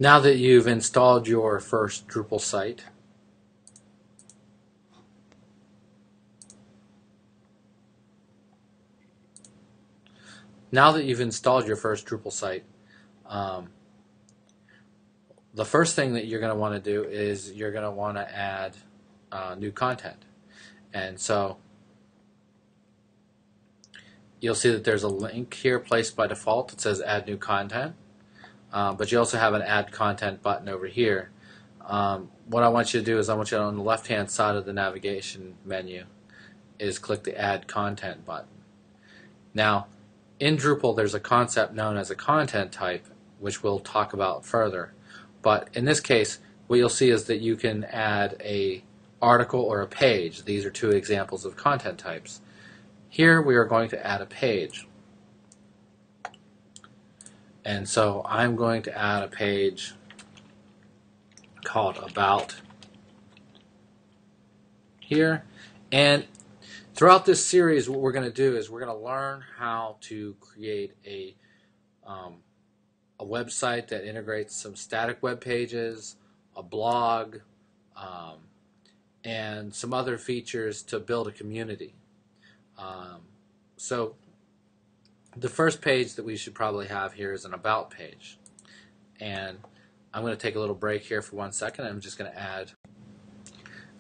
Now that you've installed your first Drupal site, the first thing that you're going to want to do is you're going to want to add new content. And so you'll see that there's a link here placed by default that says add new content, but you also have an add content button over here. What I want you to do is I want you to, on the left hand side of the navigation menu, is click the add content button. Now in Drupal there's a concept known as a content type, which we'll talk about further, but in this case what you'll see is that you can add a article or a page. These are two examples of content types. Here we are going to add a page, and so I'm going to add a page called About here. And throughout this series what we're going to do is we're going to learn how to create a website that integrates some static web pages, a blog, and some other features to build a community. So the first page that we should probably have here is an About page. And I'm going to take a little break here for 1 second. I'm just going to add.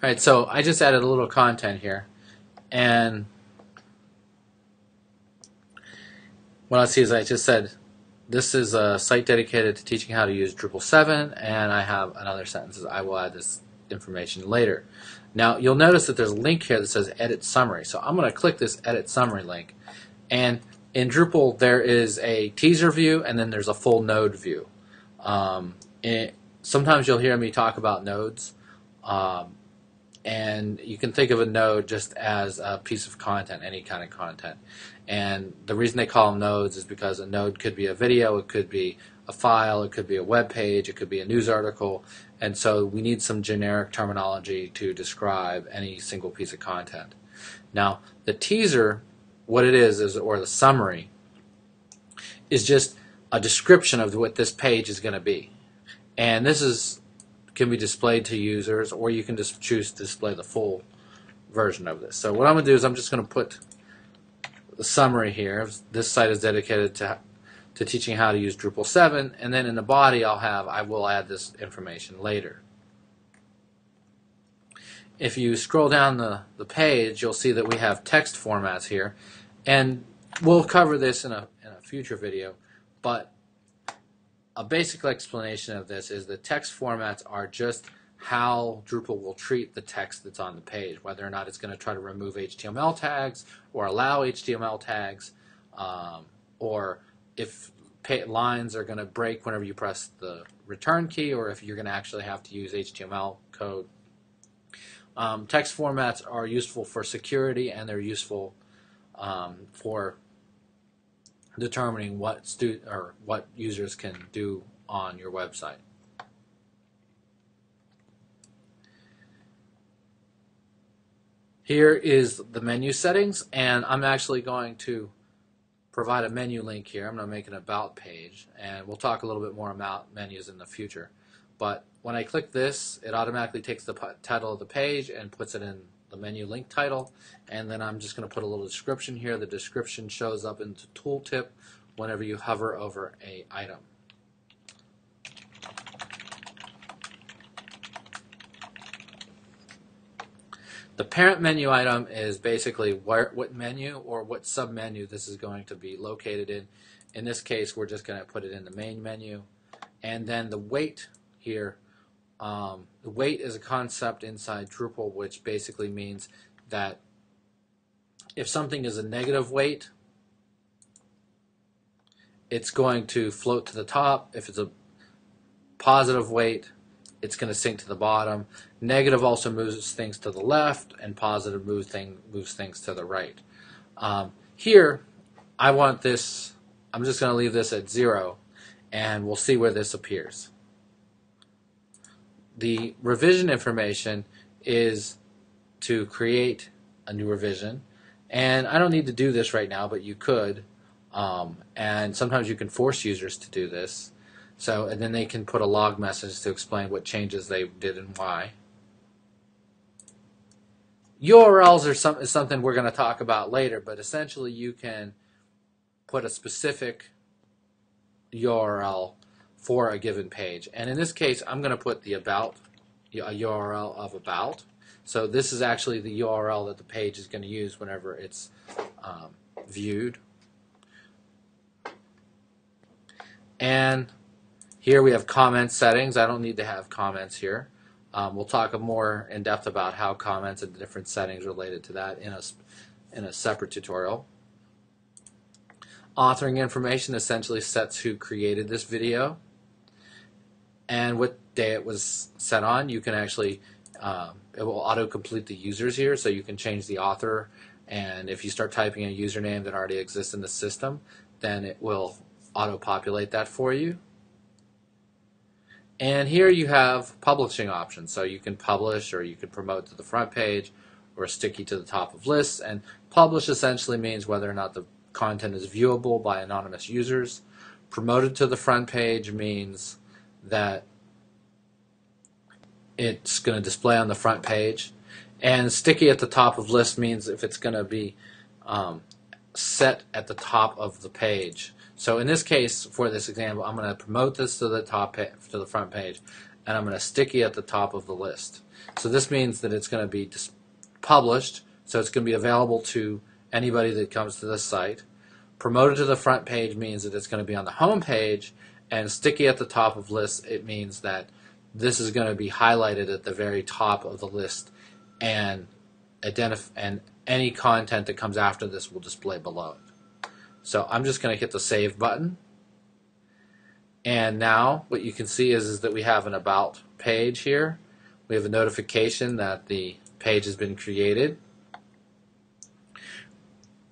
Alright, so I just added a little content here. And what I see is I just said, this is a site dedicated to teaching how to use Drupal 7, and I have another sentence that I will add this information later. Now you'll notice that there's a link here that says Edit Summary. So I'm going to click this Edit Summary link. And in Drupal there is a teaser view and then there's a full node view. Sometimes you'll hear me talk about nodes. And you can think of a node just as a piece of content, any kind of content. And the reason they call them nodes is because a node could be a video, it could be a file, it could be a web page, it could be a news article, and so we need some generic terminology to describe any single piece of content. Now the teaser, what it is or the summary, is just a description of what this page is going to be. And this can be displayed to users, or you can just choose to display the full version of this. So what I'm going to do is I'm just going to put the summary here. This site is dedicated to teaching how to use Drupal 7, and then in the body I will add this information later. If you scroll down the page, you'll see that we have text formats here, and we'll cover this in a future video, but a basic explanation of this is that text formats are just how Drupal will treat the text that's on the page, whether or not it's going to try to remove HTML tags or allow HTML tags, or if lines are going to break whenever you press the return key, or if you're going to actually have to use HTML code. Text formats are useful for security, and they're useful for determining what users can do on your website. Here is the menu settings, and I'm actually going to provide a menu link here. I'm going to make an About page, and we'll talk a little bit more about menus in the future. But when I click this, it automatically takes the title of the page and puts it in the menu link title, and then I'm just going to put a little description here. The description shows up in the tooltip whenever you hover over an item. The parent menu item is basically what menu or what submenu this is going to be located in. In this case, we're just going to put it in the main menu. And then the weight here, the weight is a concept inside Drupal, which basically means that if something is a negative weight, it's going to float to the top. If it's a positive weight, it's going to sink to the bottom. Negative also moves things to the left, and positive moves things to the right. Here, I want this, I'm just going to leave this at 0, and we'll see where this appears. The revision information is to create a new revision, and I don't need to do this right now, but you could, and sometimes you can force users to do this. So, and then they can put a log message to explain what changes they did and why. URLs are something we're going to talk about later, but essentially you can put a specific URL for a given page. And in this case, I'm going to put the about, a URL of about. So this is actually the URL that the page is going to use whenever it's viewed. And here we have comment settings. I don't need to have comments here. We'll talk more in depth about how comments and different settings related to that in a separate tutorial. Authoring information essentially sets who created this video and what day it was set on. You can actually, it will auto-complete the users here, so you can change the author, and if you start typing a username that already exists in the system, then it will auto-populate that for you. And here you have publishing options, so you can publish or you can promote to the front page or sticky to the top of lists. And publish essentially means whether or not the content is viewable by anonymous users. Promoted to the front page means that it's going to display on the front page. And sticky at the top of list means if it's going to be set at the top of the page. So in this case, for this example, I'm going to promote this to the to the front page, and I'm going to sticky at the top of the list. So this means that it's going to be published, so it's going to be available to anybody that comes to this site. Promoted to the front page means that it's going to be on the home page, and sticky at the top of lists, it means that this is going to be highlighted at the very top of the list, and any content that comes after this will display below it. So I'm just going to hit the save button, and now what you can see is that we have an about page here. We have a notification that the page has been created.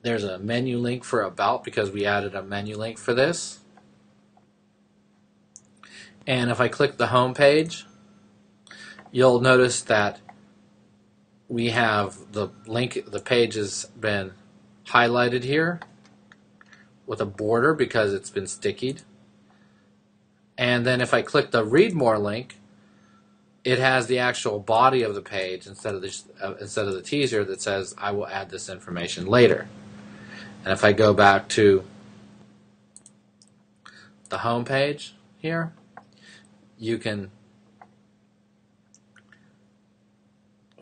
There's a menu link for about because we added a menu link for this. And if I click the home page, you'll notice that we have the link, the page has been highlighted here with a border because it's been stickied. And then if I click the read more link, it has the actual body of the page instead of the teaser that says I will add this information later. And if I go back to the home page here, you can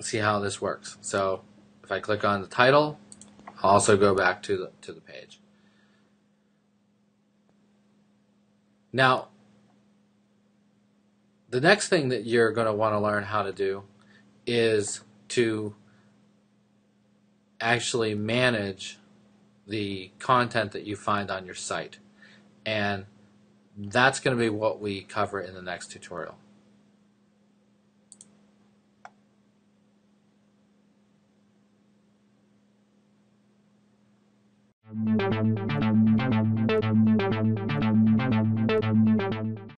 see how this works. So if I click on the title, I'll also go back to the page. Now, the next thing that you're going to want to learn how to do is to actually manage the content that you find on your site. And that's going to be what we cover in the next tutorial.